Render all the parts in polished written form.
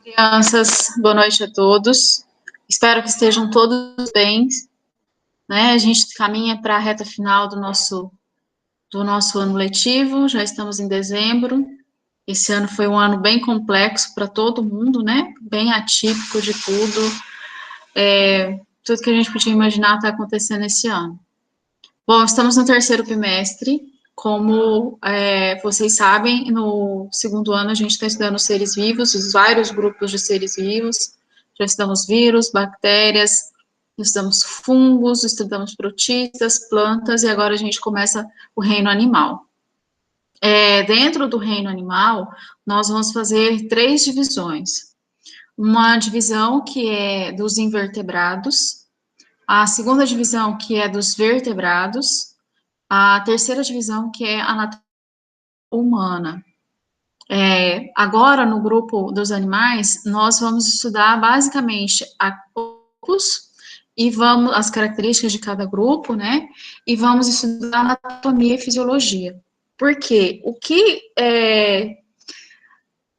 Crianças, boa noite a todos. Espero que estejam todos bem, né? A gente caminha para a reta final do nosso ano letivo, já estamos em dezembro. Esse ano foi um ano bem complexo para todo mundo, né? Bem atípico de tudo. Tudo que a gente podia imaginar está acontecendo esse ano. Bom, estamos no terceiro bimestre. Como vocês sabem, no segundo ano a gente está estudando seres vivos, os vários grupos de seres vivos. Já estudamos vírus, bactérias, estudamos fungos, estudamos protistas, plantas, e agora a gente começa o reino animal. Dentro do reino animal, nós vamos fazer 3 divisões. Uma divisão que é dos invertebrados, a segunda divisão que é dos vertebrados, a terceira divisão, que é a anatomia humana. Agora, no grupo dos animais, nós vamos estudar basicamente grupos e vamos as características de cada grupo, né? E vamos estudar anatomia e fisiologia. Por quê? O que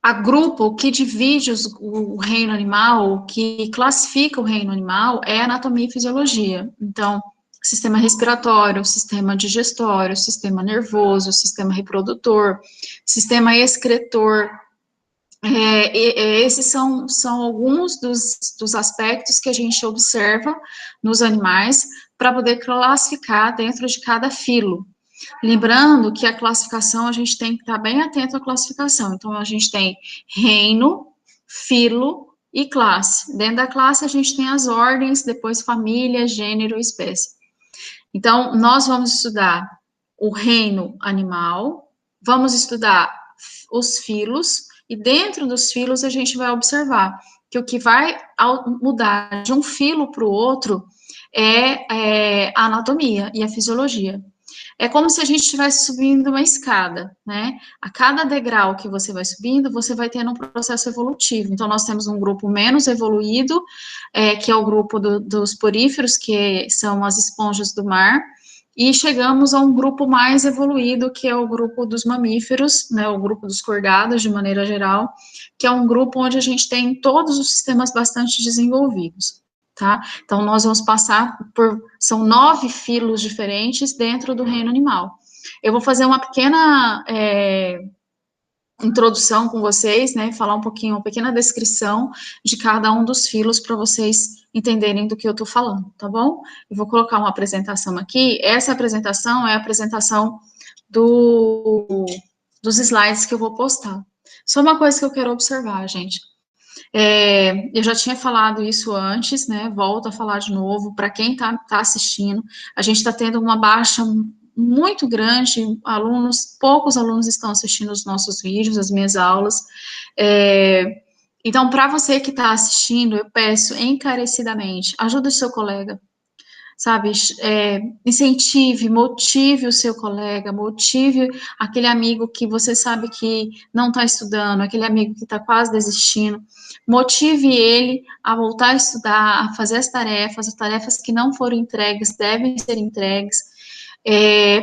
agrupa, o que divide o reino animal, o que classifica o reino animal é anatomia e fisiologia. Então, sistema respiratório, sistema digestório, sistema nervoso, sistema reprodutor, sistema excretor. Esses são alguns dos aspectos que a gente observa nos animais para poder classificar dentro de cada filo. Lembrando que a classificação, a gente tem que estar bem atento à classificação. Então, a gente tem reino, filo e classe. Dentro da classe, a gente tem as ordens, depois família, gênero e espécie. Então, nós vamos estudar o reino animal, vamos estudar os filos, e dentro dos filos a gente vai observar que o que vai mudar de um filo para o outro é a anatomia e a fisiologia. É como se a gente estivesse subindo uma escada, né? A cada degrau que você vai subindo, você vai tendo um processo evolutivo. Então, nós temos um grupo menos evoluído, que é o grupo dos poríferos, que são as esponjas do mar, e chegamos a um grupo mais evoluído, que é o grupo dos mamíferos, né? O grupo dos cordados, de maneira geral, que é um grupo onde a gente tem todos os sistemas bastante desenvolvidos. Tá? Então, nós vamos passar são 9 filos diferentes dentro do reino animal. Eu vou fazer uma pequena introdução com vocês, né, falar um pouquinho, uma pequena descrição de cada um dos filos para vocês entenderem do que eu estou falando, tá bom? Eu vou colocar uma apresentação aqui. Essa apresentação é a apresentação dos slides que eu vou postar. Só uma coisa que eu quero observar, gente. Eu já tinha falado isso antes, né? Volto a falar de novo. Para quem está assistindo, a gente está tendo uma baixa muito grande. Poucos alunos estão assistindo os nossos vídeos, as minhas aulas. Então, para você que está assistindo, eu peço encarecidamente, ajude o seu colega, sabe? Incentive, motive o seu colega, motive aquele amigo que você sabe que não está estudando, aquele amigo que está quase desistindo, motive ele a voltar a estudar, a fazer as tarefas que não foram entregues devem ser entregues,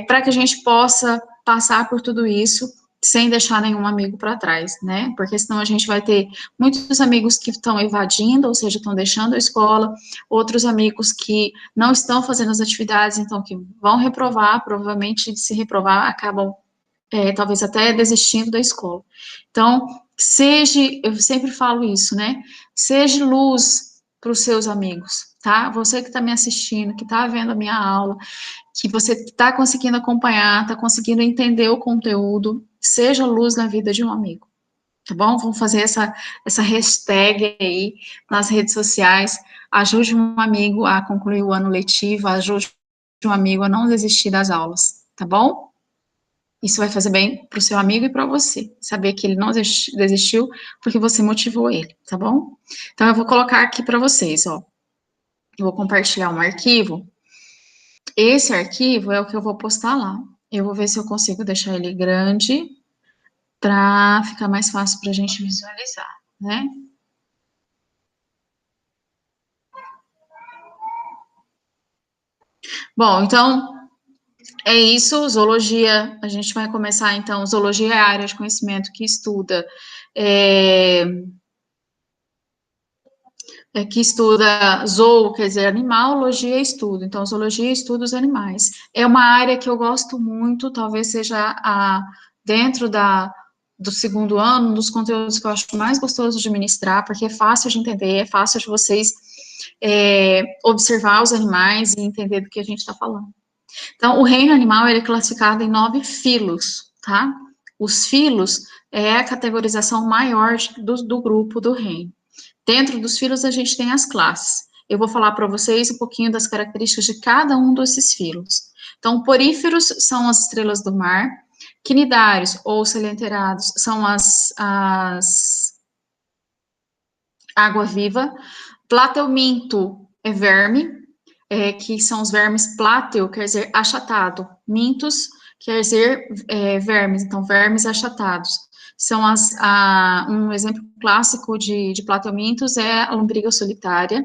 para que a gente possa passar por tudo isso sem deixar nenhum amigo para trás, né? Porque senão a gente vai ter muitos amigos que estão evadindo, ou seja, estão deixando a escola, outros amigos que não estão fazendo as atividades, então que vão reprovar, provavelmente se reprovar, acabam talvez até desistindo da escola. Então, eu sempre falo isso, né? Seja luz para os seus amigos, tá? Você que está me assistindo, que está vendo a minha aula, que você está conseguindo acompanhar, está conseguindo entender o conteúdo, seja luz na vida de um amigo, tá bom? Vamos fazer essa hashtag aí nas redes sociais, ajude um amigo a concluir o ano letivo, ajude um amigo a não desistir das aulas, tá bom? Isso vai fazer bem para o seu amigo e para você, saber que ele não desistiu porque você motivou ele, tá bom? Então, eu vou colocar aqui para vocês, ó. Eu vou compartilhar um arquivo. Esse arquivo é o que eu vou postar lá. Eu vou ver se eu consigo deixar ele grande para ficar mais fácil para a gente visualizar, né? Bom, então, é isso, zoologia, a gente vai começar, então, zoologia é a área de conhecimento que estuda que estuda zoo, quer dizer, animalogia e estudo. Então, zoologia e estudo dos animais. É uma área que eu gosto muito, talvez seja dentro do segundo ano, um dos conteúdos que eu acho mais gostoso de ministrar, porque é fácil de entender, é fácil de vocês observar os animais e entender do que a gente está falando. Então, o reino animal ele é classificado em 9 filos, tá? Os filos é a categorização maior do grupo do reino. Dentro dos filos, a gente tem as classes. Eu vou falar para vocês um pouquinho das características de cada um desses filos. Então, poríferos são as estrelas do mar, quinidários ou salienterados são as água-viva, plateuminto é verme, que são os vermes pláteo, quer dizer achatado, mintos quer dizer vermes, então vermes achatados. São um exemplo clássico de plateumintos é a lombriga solitária.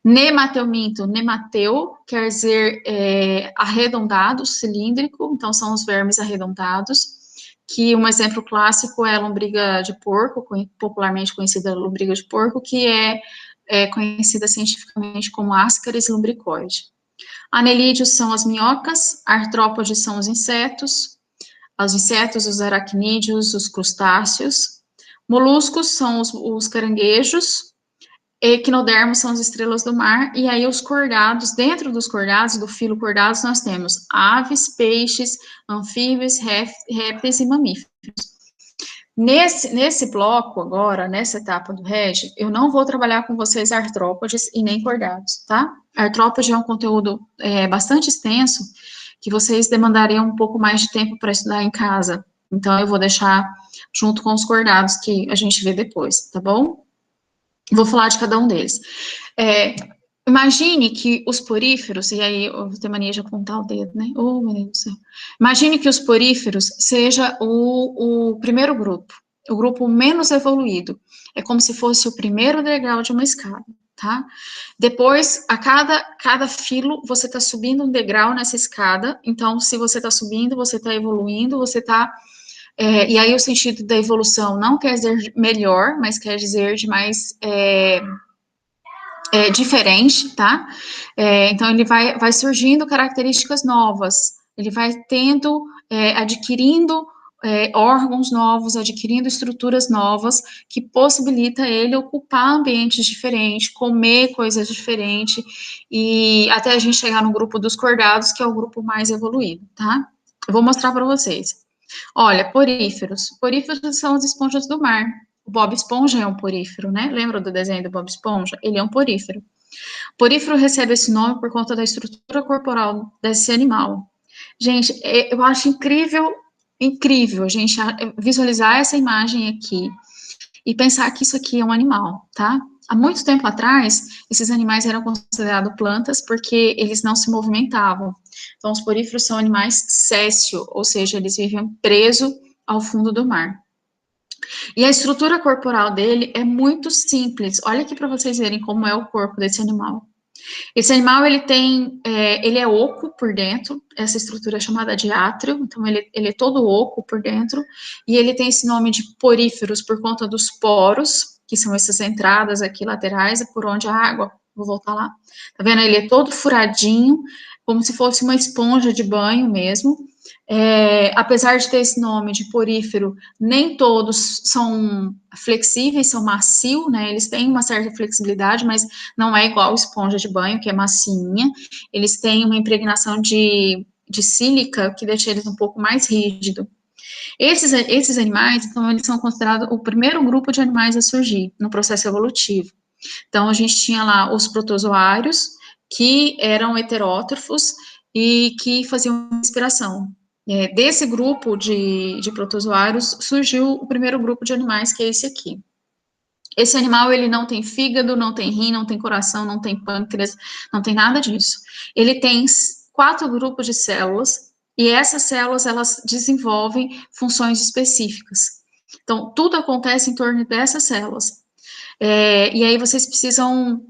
Nemateuminto, nemateu, quer dizer arredondado, cilíndrico, então são os vermes arredondados, que um exemplo clássico é a lombriga de porco, popularmente conhecida lombriga de porco, que é conhecida cientificamente como Ascaris lumbricoide. Anelídeos são as minhocas, artrópodes são os insetos, os aracnídeos, os crustáceos. Moluscos são os caranguejos, equinodermos são as estrelas do mar, e aí os cordados, dentro dos cordados, do filo cordados, nós temos aves, peixes, anfíbios, répteis e mamíferos. Nesse bloco agora, nessa etapa do REG, eu não vou trabalhar com vocês artrópodes e nem cordados, tá? Artrópode é um conteúdo bastante extenso, que vocês demandariam um pouco mais de tempo para estudar em casa. Então, eu vou deixar junto com os cordados, que a gente vê depois, tá bom? Vou falar de cada um deles. Imagine que os poríferos, e aí eu vou ter mania de apontar o dedo, né? Oh, meu Deus do céu. Imagine que os poríferos seja o primeiro grupo, o grupo menos evoluído. É como se fosse o primeiro degrau de uma escada, tá? Depois, a cada filo, você está subindo um degrau nessa escada. Então, se você está subindo, você está evoluindo, você está... e aí o sentido da evolução não quer dizer melhor, mas quer dizer de mais... diferente, tá? Então, ele vai surgindo características novas, ele vai adquirindo órgãos novos, adquirindo estruturas novas, que possibilita ele ocupar ambientes diferentes, comer coisas diferentes, e até a gente chegar no grupo dos cordados, que é o grupo mais evoluído, tá? Eu vou mostrar para vocês. Olha, poríferos. Poríferos são as esponjas do mar. O Bob Esponja é um porífero, né? Lembra do desenho do Bob Esponja? Ele é um porífero. Porífero recebe esse nome por conta da estrutura corporal desse animal. Gente, eu acho incrível a gente visualizar essa imagem aqui e pensar que isso aqui é um animal, tá? Há muito tempo atrás, esses animais eram considerados plantas porque eles não se movimentavam. Então, os poríferos são animais céssio, ou seja, eles vivem presos ao fundo do mar. E a estrutura corporal dele é muito simples. Olha aqui para vocês verem como é o corpo desse animal. Esse animal, ele é oco por dentro, essa estrutura é chamada de átrio, então ele é todo oco por dentro, e ele tem esse nome de poríferos por conta dos poros, que são essas entradas aqui laterais, por onde a água, vou voltar lá, tá vendo? Ele é todo furadinho, como se fosse uma esponja de banho mesmo. Apesar de ter esse nome de porífero, nem todos são flexíveis, são macios, né? Eles têm uma certa flexibilidade, mas não é igual esponja de banho, que é massinha. Eles têm uma impregnação de sílica que deixa eles um pouco mais rígido. Esses animais, então, eles são considerados o primeiro grupo de animais a surgir no processo evolutivo. Então, a gente tinha lá os protozoários, que eram heterótrofos e que faziam respiração. Desse grupo de protozoários surgiu o primeiro grupo de animais, que é esse aqui. Esse animal, ele não tem fígado, não tem rim, não tem coração, não tem pâncreas, não tem nada disso. Ele tem 4 grupos de células, e essas células, elas desenvolvem funções específicas. Então, tudo acontece em torno dessas células. E aí vocês precisam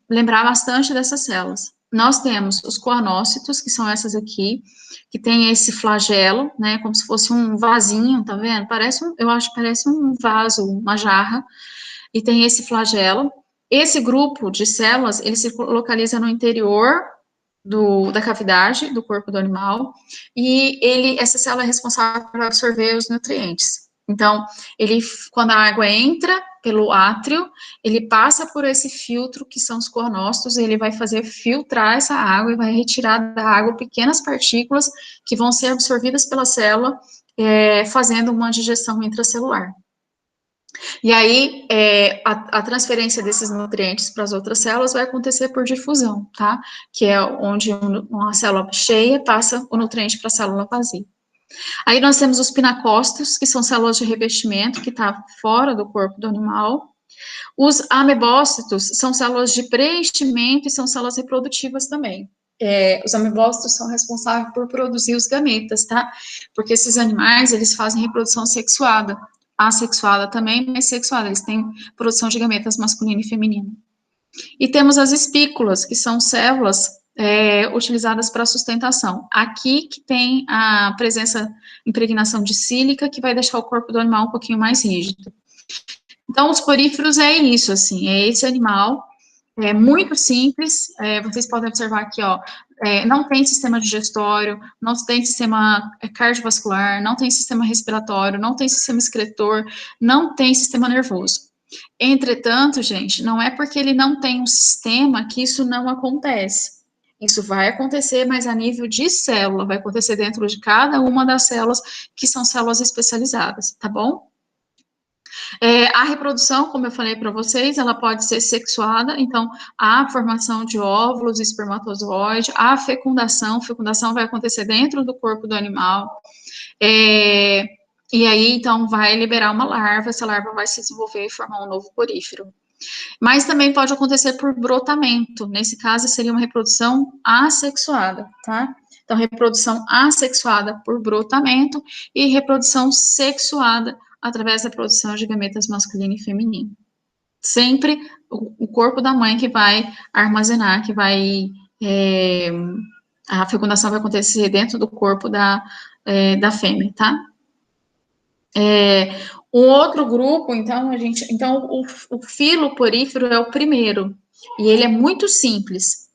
lembrar bastante dessas células. Nós temos os coanócitos, que são essas aqui, que tem esse flagelo, né, como se fosse um vasinho, tá vendo? Eu acho que parece um vaso, uma jarra, e tem esse flagelo. Esse grupo de células, ele se localiza no interior da cavidade do corpo do animal, e essa célula é responsável por absorver os nutrientes. Então, quando a água entra pelo átrio, ele passa por esse filtro que são os cornócitos, e ele vai fazer filtrar essa água e vai retirar da água pequenas partículas que vão ser absorvidas pela célula, fazendo uma digestão intracelular. E aí, a transferência desses nutrientes para as outras células vai acontecer por difusão, tá? Que é onde uma célula cheia passa o nutriente para a célula vazia. Aí nós temos os pinacócitos, que são células de revestimento, que está fora do corpo do animal. Os amebócitos são células de preenchimento e são células reprodutivas também. Os amebócitos são responsáveis por produzir os gametas, tá? Porque esses animais, eles fazem reprodução sexuada, assexuada também, mas sexuada, eles têm produção de gametas masculino e feminino. E temos as espículas, que são células utilizadas para sustentação. Aqui que tem a presença, impregnação de sílica, que vai deixar o corpo do animal um pouquinho mais rígido. Então, os poríferos é isso, assim, é esse animal, é muito simples, vocês podem observar aqui, ó, não tem sistema digestório, não tem sistema cardiovascular, não tem sistema respiratório, não tem sistema excretor, não tem sistema nervoso. Entretanto, gente, não é porque ele não tem um sistema que isso não acontece. Isso vai acontecer, mas a nível de célula, vai acontecer dentro de cada uma das células, que são células especializadas, tá bom? A reprodução, como eu falei para vocês, ela pode ser sexuada, então, a formação de óvulos, espermatozoide, a fecundação vai acontecer dentro do corpo do animal, e aí, então, vai liberar uma larva, essa larva vai se desenvolver e formar um novo porífero. Mas também pode acontecer por brotamento, nesse caso seria uma reprodução assexuada, tá? Então, reprodução assexuada por brotamento e reprodução sexuada através da produção de gametas masculino e feminino. Sempre o corpo da mãe que vai armazenar, a fecundação vai acontecer dentro do corpo da fêmea, tá? Um outro grupo, então, o filo porífero é o primeiro, e ele é muito simples.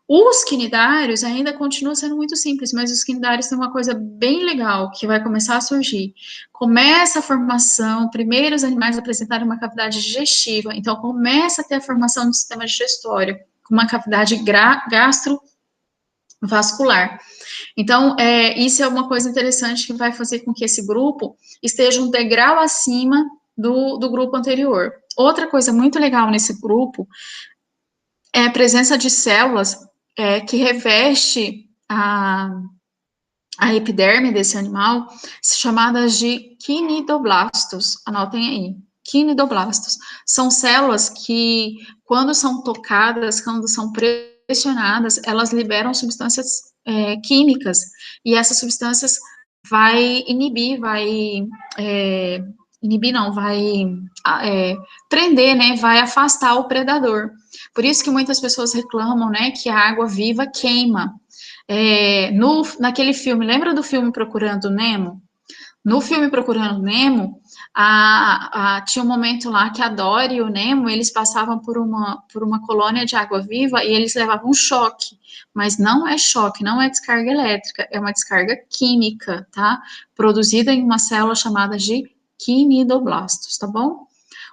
Os quinidários ainda continuam sendo muito simples, mas os quinidários têm uma coisa bem legal que vai começar a surgir. Começa a formação, primeiro os animais apresentarem uma cavidade digestiva, então começa a ter a formação do sistema digestório, com uma cavidade gastrovascular. Então, isso é uma coisa interessante que vai fazer com que esse grupo esteja um degrau acima do grupo anterior. Outra coisa muito legal nesse grupo é a presença de células que reveste a epiderme desse animal, chamadas de quinidoblastos. Anotem aí. Quinidoblastos. São células que, quando são tocadas, quando são pressionadas, elas liberam substâncias químicas, e essas substâncias vai prender, né, vai afastar o predador. Por isso que muitas pessoas reclamam, né, que a água viva queima. Naquele filme, lembra do filme Procurando Nemo? No filme Procurando Nemo, tinha um momento lá que a Dory e o Nemo, eles passavam por uma colônia de água-viva e eles levavam um choque, mas não é choque, não é descarga elétrica, é uma descarga química, tá? Produzida em uma célula chamada de quinidoblastos, tá bom?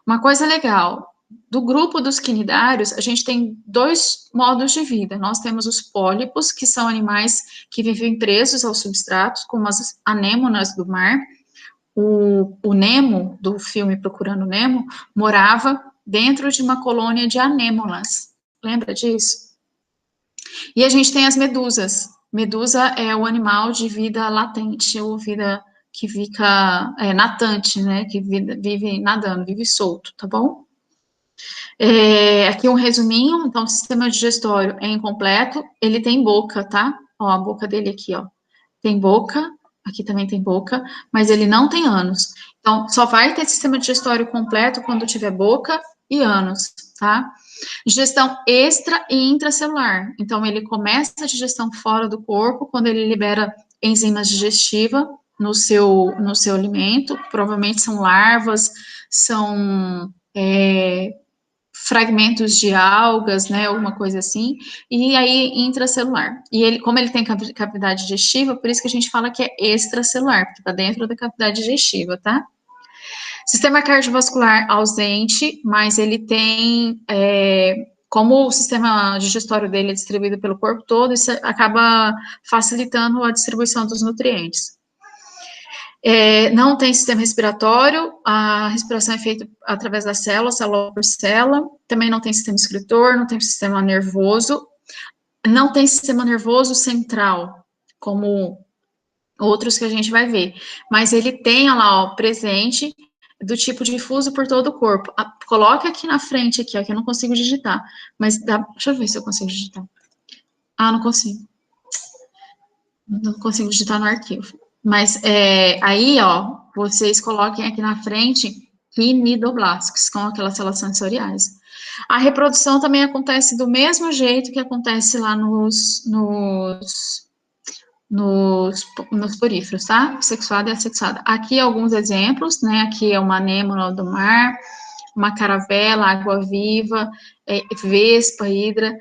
Uma coisa legal, do grupo dos quinidários, a gente tem dois modos de vida. Nós temos os pólipos, que são animais que vivem presos aos substratos, como as anêmonas do mar. O Nemo, do filme Procurando Nemo, morava dentro de uma colônia de anêmonas. Lembra disso? E a gente tem as medusas. Medusa é o animal de vida latente, ou vida que fica natante, né? Que vive nadando, vive solto, tá bom? Aqui um resuminho, então, o sistema digestório é incompleto, ele tem boca, tá? Ó, a boca dele aqui, ó. Tem boca, aqui também tem boca, mas ele não tem ânus. Então, só vai ter sistema digestório completo quando tiver boca e ânus, tá? Digestão extra e intracelular. Então, ele começa a digestão fora do corpo, quando ele libera enzimas digestivas no seu alimento, provavelmente são larvas, são fragmentos de algas, né, alguma coisa assim, e aí intracelular. E ele, como ele tem cavidade digestiva, por isso que a gente fala que é extracelular, porque está dentro da cavidade digestiva, tá? Sistema cardiovascular ausente, mas ele tem, como o sistema digestório dele é distribuído pelo corpo todo, isso acaba facilitando a distribuição dos nutrientes. Não tem sistema respiratório, a respiração é feita através da célula por célula, também não tem sistema excretor, não tem sistema nervoso, não tem sistema nervoso central, como outros que a gente vai ver, mas ele tem lá, ó, presente, do tipo difuso por todo o corpo. Coloca aqui na frente, aqui, ó, que eu não consigo digitar, mas deixa eu ver se eu consigo digitar. Não consigo. Não consigo digitar no arquivo. Mas aí, ó, vocês coloquem aqui na frente quinidoblastos, que são aquelas células sensoriais. A reprodução também acontece do mesmo jeito que acontece lá nos poríferos, tá? Sexuada e assexuada. Aqui alguns exemplos, né? Aqui é uma anêmona do mar, uma caravela, água-viva, vespa, hidra.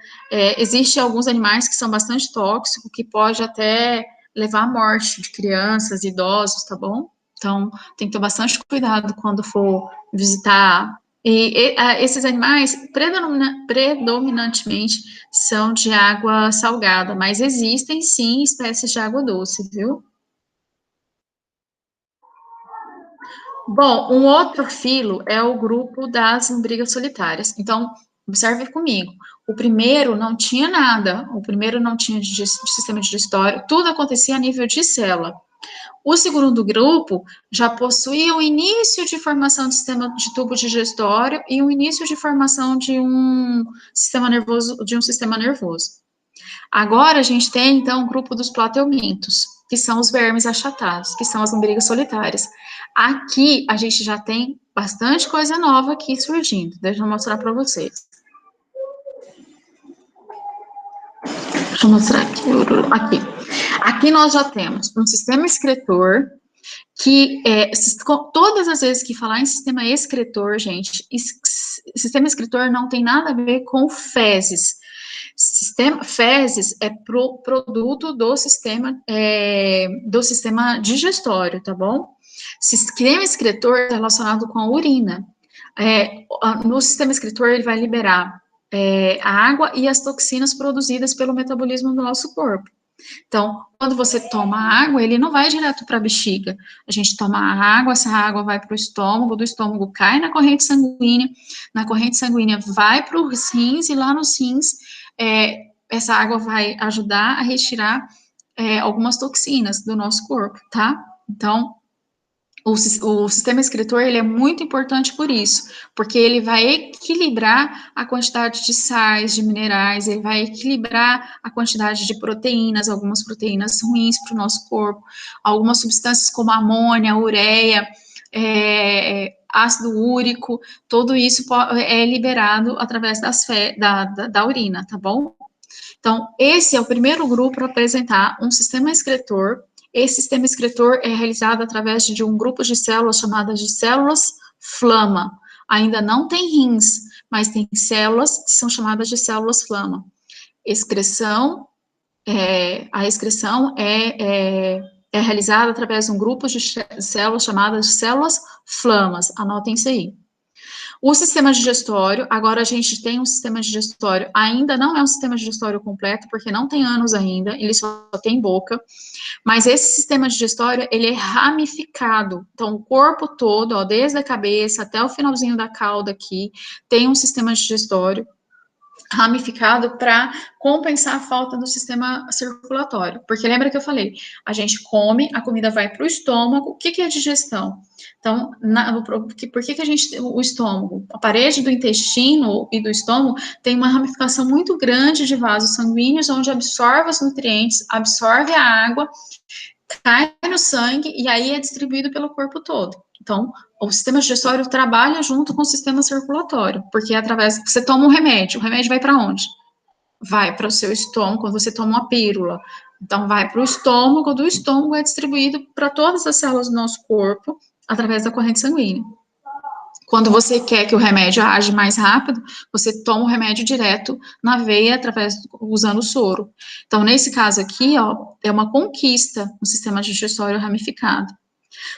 Existem alguns animais que são bastante tóxicos, que pode até levar à morte de crianças, idosos, tá bom? Então, tem que ter bastante cuidado quando for visitar. Esses animais, predominantemente, são de água salgada, mas existem, sim, espécies de água doce, viu? Bom, um outro filo é o grupo das lombrigas solitárias. Então, observe comigo. O primeiro não tinha nada, o primeiro não tinha de sistema digestório, tudo acontecia a nível de célula. O segundo grupo já possuía o início de formação de sistema de tubo digestório e o início de formação de um sistema nervoso, Agora a gente tem então o grupo dos plateumintos, que são os vermes achatados, que são as lombrigas solitárias. Aqui a gente já tem bastante coisa nova aqui surgindo. Deixa eu mostrar para vocês. Deixa eu mostrar aqui. Aqui nós já temos um sistema excretor que todas as vezes que falar em sistema excretor, gente, sistema excretor não tem nada a ver com fezes. Fezes é produto do sistema digestório, tá bom? Sistema excretor é relacionado com a urina. No sistema excretor, ele vai liberar a água e as toxinas produzidas pelo metabolismo do nosso corpo. Então, quando você toma água, ele não vai direto para a bexiga. A gente toma água, essa água vai para o estômago, do estômago cai na corrente sanguínea vai para os rins, e lá nos rins, essa água vai ajudar a retirar algumas toxinas do nosso corpo, tá? Então, o sistema excretor, ele é muito importante por isso, porque ele vai equilibrar a quantidade de sais, de minerais, ele vai equilibrar a quantidade de proteínas, algumas proteínas ruins para o nosso corpo, algumas substâncias como amônia, ureia, ácido úrico, tudo isso é liberado através da urina, tá bom? Então, esse é o primeiro grupo para apresentar um sistema excretor. Esse sistema excretor é realizado através de um grupo de células chamadas de células flama. Ainda não tem rins, mas tem células que são chamadas de células flama. A excreção é realizada através de um grupo de células chamadas de células flamas. Anotem isso aí. O sistema digestório, agora a gente tem um sistema digestório, ainda não é um sistema digestório completo, porque não tem ânus ainda, ele só tem boca, mas esse sistema digestório, ele é ramificado, então o corpo todo, ó, desde a cabeça até o finalzinho da cauda aqui, tem um sistema digestório ramificado para compensar a falta do sistema circulatório. Porque lembra que eu falei, a gente come, a comida vai para o estômago. O que é digestão? Então, por que a gente, o estômago, a parede do intestino e do estômago tem uma ramificação muito grande de vasos sanguíneos, onde absorve os nutrientes, absorve a água, cai no sangue e aí é distribuído pelo corpo todo. Então, o sistema digestório trabalha junto com o sistema circulatório, porque através você toma um remédio, o remédio vai para onde? Vai para o seu estômago, quando você toma uma pílula. Então, vai para o estômago, do estômago é distribuído para todas as células do nosso corpo, através da corrente sanguínea. Quando você quer que o remédio age mais rápido, você toma o remédio direto na veia, usando o soro. Então, nesse caso aqui, ó, é uma conquista no sistema digestório ramificado.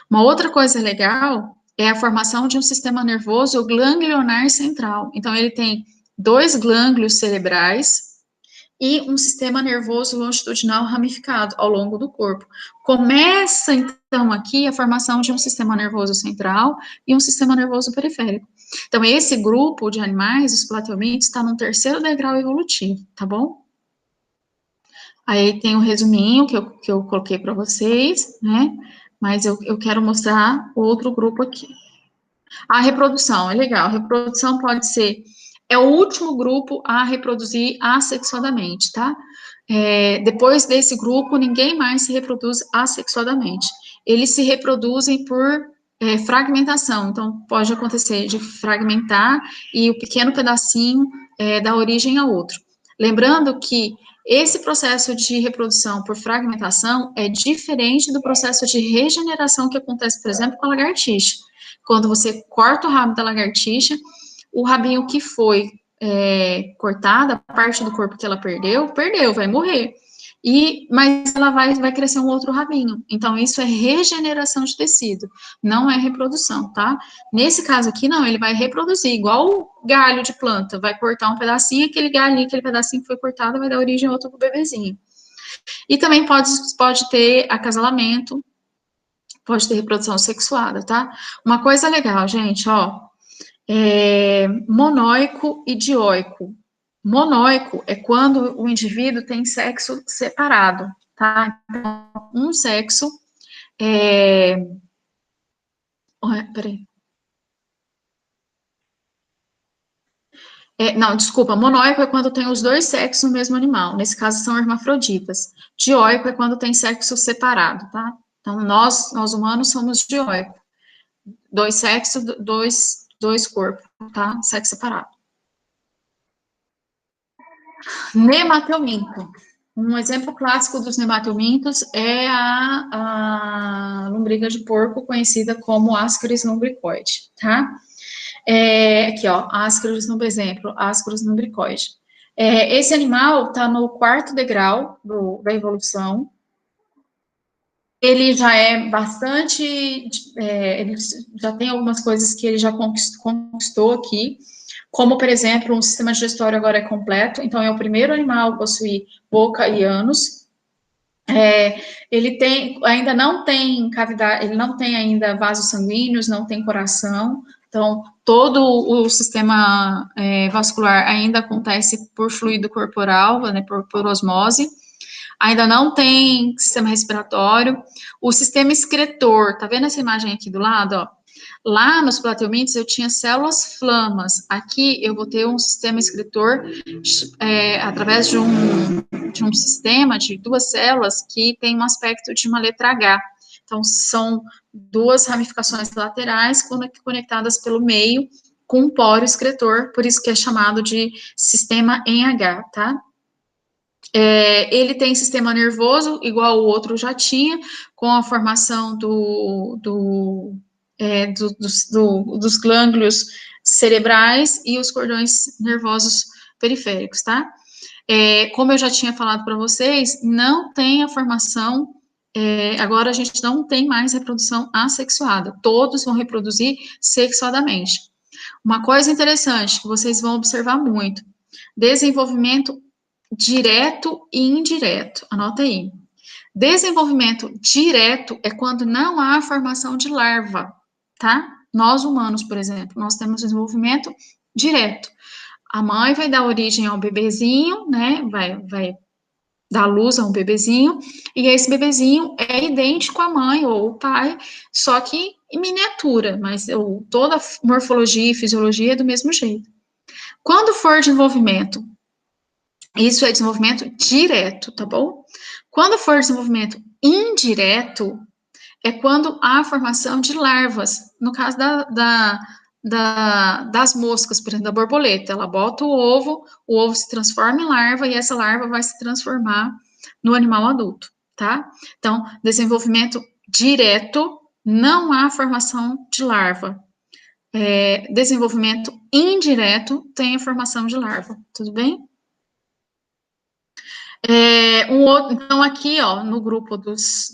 Uma outra coisa legal é a formação de um sistema nervoso ganglionar central. Então, ele tem 2 glânglios cerebrais e um sistema nervoso longitudinal ramificado ao longo do corpo. Começa, então, aqui a formação de um sistema nervoso central e um sistema nervoso periférico. Então, esse grupo de animais, os plateumintos, está no 3º degrau evolutivo, tá bom? Aí tem um resuminho que eu coloquei para vocês, né? Mas eu quero mostrar outro grupo aqui. A reprodução, é legal. A reprodução pode ser... É o último grupo a reproduzir assexuadamente, tá? Depois desse grupo, ninguém mais se reproduz assexuadamente. Eles se reproduzem por fragmentação. Então, pode acontecer de fragmentar e o pequeno pedacinho dá origem a outro. Lembrando que esse processo de reprodução por fragmentação é diferente do processo de regeneração que acontece, por exemplo, com a lagartixa. Quando você corta o rabo da lagartixa, o rabinho que foi cortado, a parte do corpo que ela perdeu, vai morrer. Mas ela vai crescer um outro rabinho. Então, isso é regeneração de tecido, não é reprodução, tá? Nesse caso aqui, não, ele vai reproduzir, igual o galho de planta, vai cortar um pedacinho, aquele galinho, aquele pedacinho que foi cortado, vai dar origem a outro bebezinho. E também pode ter acasalamento, pode ter reprodução sexuada, tá? Uma coisa legal, gente, ó, monóico e dioico. Monóico é quando o indivíduo tem sexo separado, tá? Então, um sexo peraí. Não, desculpa, monóico é quando tem os 2 sexos no mesmo animal, nesse caso são hermafroditas. Dioico é quando tem sexo separado, tá? Então, nós humanos somos dioico. 2 sexos, dois corpos, tá? Sexo separado. Nemateuminto. Um exemplo clássico dos nemateumintos é a lombriga de porco, conhecida como Ascaris lumbricoide, tá? Aqui, ó, Ascaris exemplo, Ascaris lumbricoide. Esse animal está no 4º degrau da evolução. Ele já é bastante, ele já tem algumas coisas que ele já conquistou aqui, como, por exemplo, um sistema digestório agora é completo, então é o primeiro animal a possuir boca e ânus. Ele ainda não tem cavidade, ele não tem ainda vasos sanguíneos, não tem coração, então todo o sistema vascular ainda acontece por fluido corporal, né, por osmose. Ainda não tem sistema respiratório. O sistema excretor, tá vendo essa imagem aqui do lado, ó? Lá nos plateumintos eu tinha células flamas. Aqui eu vou ter um sistema excretor através de um sistema de 2 células que tem um aspecto de uma letra H. Então, são 2 ramificações laterais conectadas pelo meio com um poro excretor, por isso que é chamado de sistema em H, tá? Ele tem sistema nervoso, igual o outro já tinha, com a formação dos glânglios cerebrais e os cordões nervosos periféricos, tá? Como eu já tinha falado para vocês, não tem a formação, agora a gente não tem mais reprodução assexuada, todos vão reproduzir sexuadamente. Uma coisa interessante que vocês vão observar muito, desenvolvimento direto e indireto, anota aí. Desenvolvimento direto é quando não há formação de larva, tá? Nós humanos, por exemplo, nós temos desenvolvimento direto. A mãe vai dar origem ao bebezinho, né? Vai dar luz a um bebezinho, e esse bebezinho é idêntico à mãe ou o pai, só que em miniatura, mas toda a morfologia e fisiologia é do mesmo jeito. Quando for desenvolvimento, isso é desenvolvimento direto, tá bom? Quando for desenvolvimento indireto, é quando há formação de larvas. No caso das moscas, por exemplo, da borboleta, ela bota o ovo se transforma em larva e essa larva vai se transformar no animal adulto, tá? Então, desenvolvimento direto, não há formação de larva. desenvolvimento indireto tem a formação de larva, tudo bem? Então, aqui, ó, no grupo dos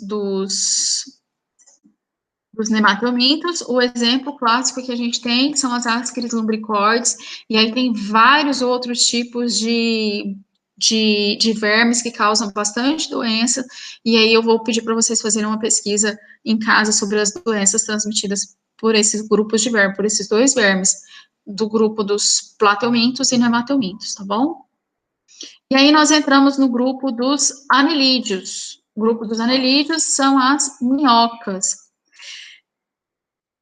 nematomintos, o exemplo clássico que a gente tem são as Ascaris lumbricoides, e aí tem vários outros tipos de vermes que causam bastante doença, e aí eu vou pedir para vocês fazerem uma pesquisa em casa sobre as doenças transmitidas por esses grupos de vermes, por esses dois vermes, do grupo dos plateumintos e nematomintos, tá bom? E aí nós entramos no grupo dos anelídeos. O grupo dos anelídeos são as minhocas.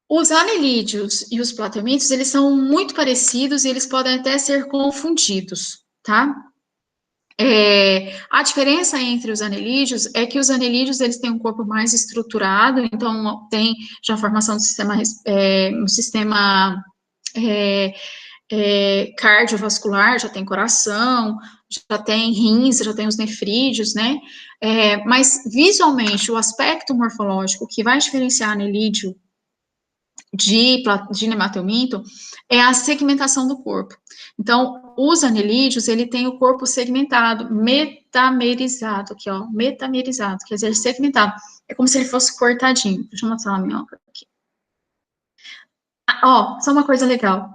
Os anelídeos e os plateumintos, eles são muito parecidos e eles podem até ser confundidos, tá? A diferença entre os anelídeos é que os anelídeos, eles têm um corpo mais estruturado, então tem já a formação do sistema, um sistema cardiovascular, já tem coração, já tem rins, já tem os nefrídeos, né? Mas visualmente, o aspecto morfológico que vai diferenciar anelídeo de nemateuminto é a segmentação do corpo. Então, os anelídeos, ele tem o corpo segmentado, metamerizado, aqui, ó, metamerizado, quer dizer, segmentado. É como se ele fosse cortadinho. Deixa eu mostrar uma minhoca aqui. Ó, só uma coisa legal.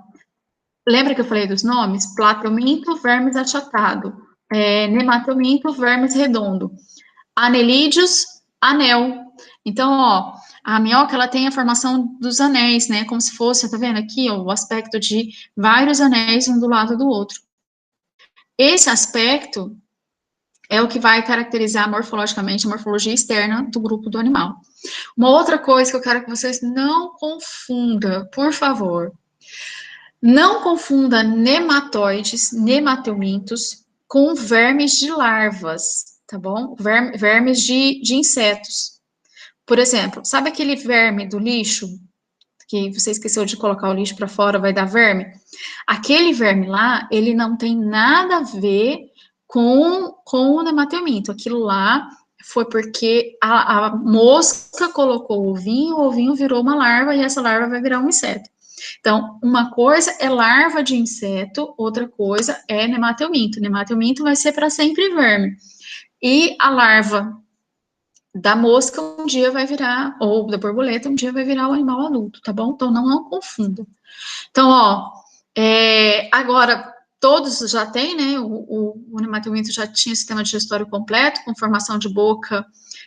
Lembra que eu falei dos nomes? Plateuminto, vermes achatado. Nematominto, vermes redondo. Anelídeos, anel. Então, ó, a minhoca, ela tem a formação dos anéis, né? Como se fosse, tá vendo aqui, ó, o aspecto de vários anéis um do lado do outro. Esse aspecto é o que vai caracterizar morfologicamente a morfologia externa do grupo do animal. Uma outra coisa que eu quero que vocês não confundam, por favor. Não confunda nematóides, nemateumintos, com vermes de larvas, tá bom? Vermes de insetos. Por exemplo, sabe aquele verme do lixo, que você esqueceu de colocar o lixo para fora, vai dar verme? Aquele verme lá, ele não tem nada a ver com o nemateuminto. Aquilo lá foi porque a mosca colocou o ovinho virou uma larva, e essa larva vai virar um inseto. Então, uma coisa é larva de inseto, outra coisa é nemateuminto. Nemateuminto vai ser para sempre verme. E a larva da mosca um dia vai virar, ou da borboleta um dia vai virar o animal adulto, tá bom? Então, não confunda. Então, ó, agora, todos já têm, né, o nemateuminto já tinha sistema digestório completo, com formação de boca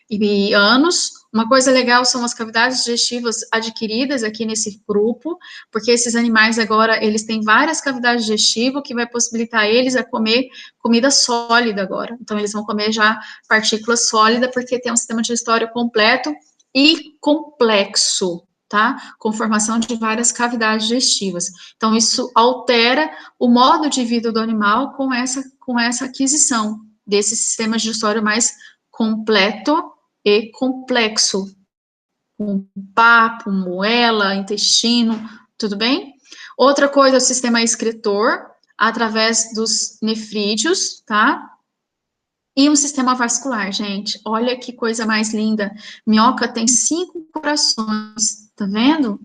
e ânus. Uma coisa legal são as cavidades digestivas adquiridas aqui nesse grupo, porque esses animais agora, eles têm várias cavidades digestivas, que vai possibilitar eles a comer comida sólida agora. Então, eles vão comer já partículas sólidas, porque tem um sistema digestório completo e complexo, tá? Com formação de várias cavidades digestivas. Então, isso altera o modo de vida do animal com essa aquisição desse sistema digestório mais completo e complexo, com papo, moela, intestino, tudo bem? Outra coisa é o sistema excretor, através dos nefrídeos, tá? E um sistema vascular, gente. Olha que coisa mais linda. Minhoca tem 5 corações, tá vendo?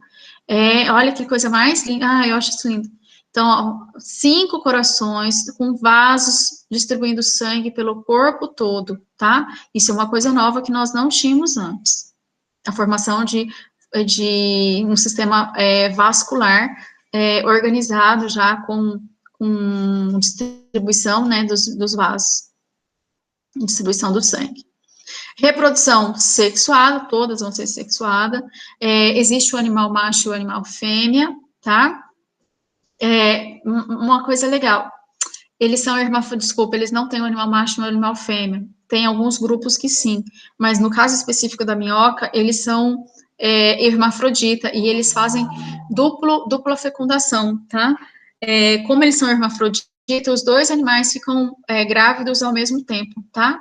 Olha que coisa mais linda. Ah, eu acho isso lindo. Então, ó, 5 corações com vasos distribuindo sangue pelo corpo todo, tá? Isso é uma coisa nova que nós não tínhamos antes. A formação de um sistema vascular organizado já com distribuição, né, dos vasos, distribuição do sangue. Reprodução sexuada, todas vão ser sexuadas. Existe o animal macho e o animal fêmea, tá? Uma coisa legal, eles são desculpa, eles não têm o animal macho e o animal fêmea. Tem alguns grupos que sim, mas no caso específico da minhoca, eles são hermafrodita e eles fazem dupla fecundação, tá? Como eles são hermafroditas, os dois animais ficam grávidos ao mesmo tempo, tá?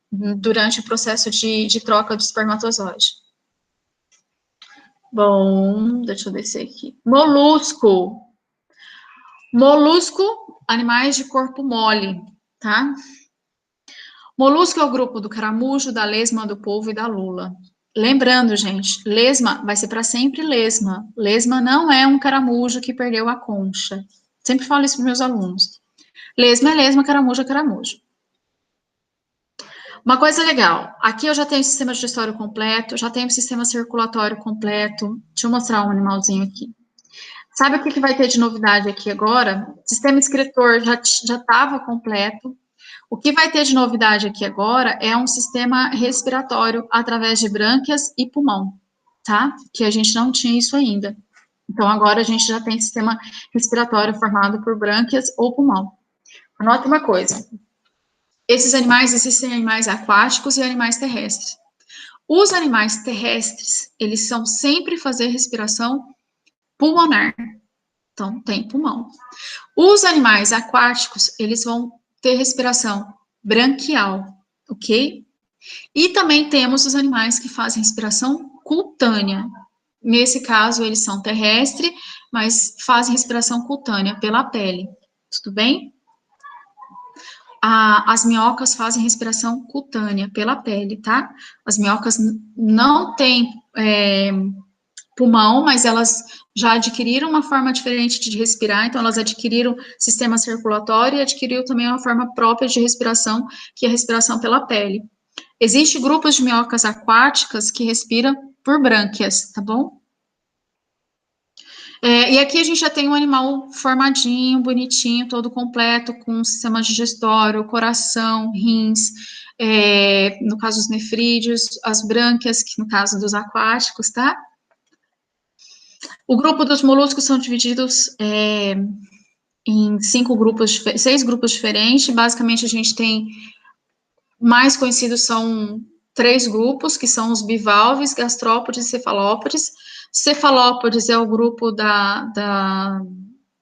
Durante o processo de troca do espermatozoide. Bom, deixa eu descer aqui. Molusco. Molusco, animais de corpo mole, tá? Molusco é o grupo do caramujo, da lesma, do polvo e da lula. Lembrando, gente, lesma vai ser para sempre lesma. Lesma não é um caramujo que perdeu a concha. Sempre falo isso para meus alunos. Lesma é lesma, caramujo é caramujo. Uma coisa legal, aqui eu já tenho o sistema digestório completo, já tenho o sistema circulatório completo. Deixa eu mostrar um animalzinho aqui. Sabe o que vai ter de novidade aqui agora? O sistema excretor já estava completo. O que vai ter de novidade aqui agora é um sistema respiratório através de brânquias e pulmão, tá? Que a gente não tinha isso ainda. Então, agora a gente já tem sistema respiratório formado por brânquias ou pulmão. Anota uma coisa. Esses animais, existem animais aquáticos e animais terrestres. Os animais terrestres, eles são sempre fazer respiração pulmonar. Então, tem pulmão. Os animais aquáticos, eles vão ter respiração branquial, ok? E também temos os animais que fazem respiração cutânea. Nesse caso, eles são terrestres, mas fazem respiração cutânea pela pele. Tudo bem? As minhocas fazem respiração cutânea pela pele, tá? As minhocas não têm pulmão, mas elas já adquiriram uma forma diferente de respirar, então elas adquiriram sistema circulatório e adquiriram também uma forma própria de respiração, que é a respiração pela pele. Existem grupos de minhocas aquáticas que respiram por brânquias, tá bom? E aqui a gente já tem um animal formadinho, bonitinho, todo completo, com sistema digestório, coração, rins, no caso dos nefrídeos, as brânquias, que no caso dos aquáticos, tá? O grupo dos moluscos são divididos em 6 grupos diferentes. Basicamente, a gente tem, mais conhecidos são 3 grupos, que são os bivalves, gastrópodes e cefalópodes. Cefalópodes é o grupo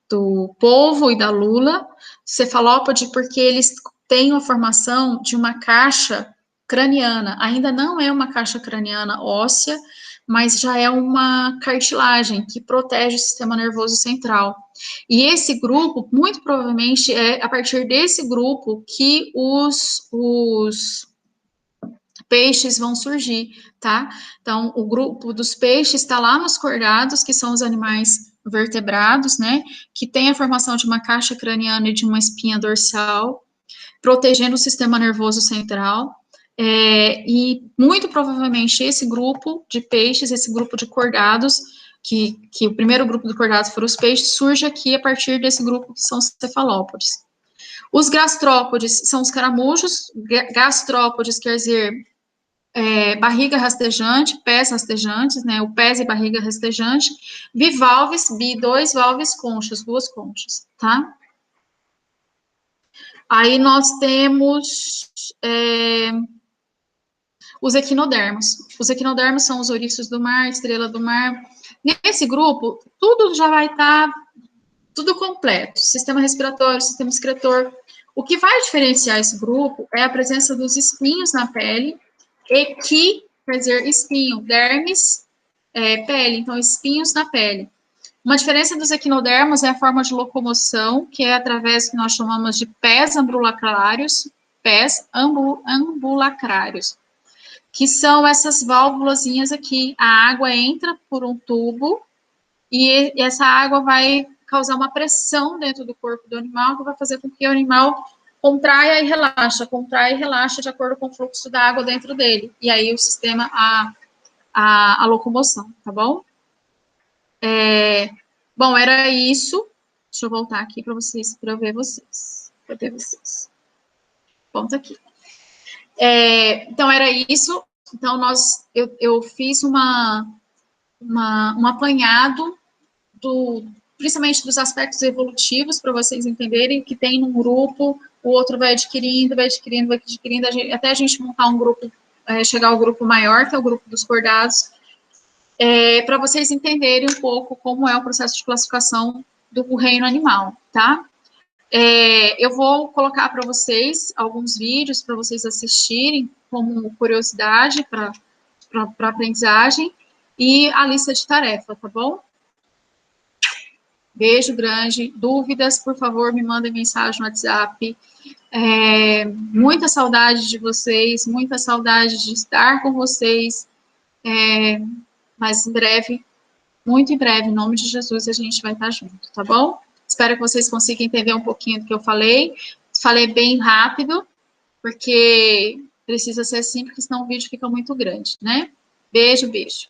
do polvo e da lula. Cefalópode, porque eles têm a formação de uma caixa craniana. Ainda não é uma caixa craniana óssea, mas já é uma cartilagem que protege o sistema nervoso central. E esse grupo, muito provavelmente, é a partir desse grupo que os peixes vão surgir, tá? Então, o grupo dos peixes está lá nos cordados, que são os animais vertebrados, né? Que tem a formação de uma caixa craniana e de uma espinha dorsal, protegendo o sistema nervoso central. E muito provavelmente esse grupo de peixes, esse grupo de cordados, que o primeiro grupo de cordados foram os peixes, surge aqui a partir desse grupo que são os cefalópodes. Os gastrópodes são os caramujos, gastrópodes quer dizer barriga rastejante, pés rastejantes, né, o pés e barriga rastejante, bivalves, 2 valves conchas, 2 conchas, tá? Aí nós temos os equinodermos. Os equinodermos são os ouriços do mar, estrela do mar. Nesse grupo, tudo já vai estar tudo completo. Sistema respiratório, sistema excretor. O que vai diferenciar esse grupo é a presença dos espinhos na pele, equi, quer dizer, espinho, dermis, pele, então espinhos na pele. Uma diferença dos equinodermos é a forma de locomoção, que é através do que nós chamamos de pés ambulacrários, que são essas válvulazinhas aqui. A água entra por um tubo e essa água vai causar uma pressão dentro do corpo do animal, que vai fazer com que o animal contraia e relaxa de acordo com o fluxo da água dentro dele. E aí o sistema, a locomoção, tá bom? Bom, era isso. Deixa eu voltar aqui para vocês, para eu ver vocês. Para ver vocês. Ponto aqui. Então, era isso. Então, eu fiz um apanhado principalmente dos aspectos evolutivos, para vocês entenderem que tem num grupo, o outro vai adquirindo, até a gente montar um grupo, chegar ao grupo maior, que é o grupo dos cordados, para vocês entenderem um pouco como é o processo de classificação do reino animal, tá? Eu vou colocar para vocês alguns vídeos para vocês assistirem como curiosidade para aprendizagem e a lista de tarefa, tá bom? Beijo grande. Dúvidas, por favor, me mandem mensagem no WhatsApp. Muita saudade de vocês, muita saudade de estar com vocês. mas em breve, muito em breve, em nome de Jesus, a gente vai estar junto, tá bom? Espero que vocês consigam entender um pouquinho do que eu falei. Falei bem rápido, porque precisa ser assim, porque senão o vídeo fica muito grande, né? Beijo, beijo.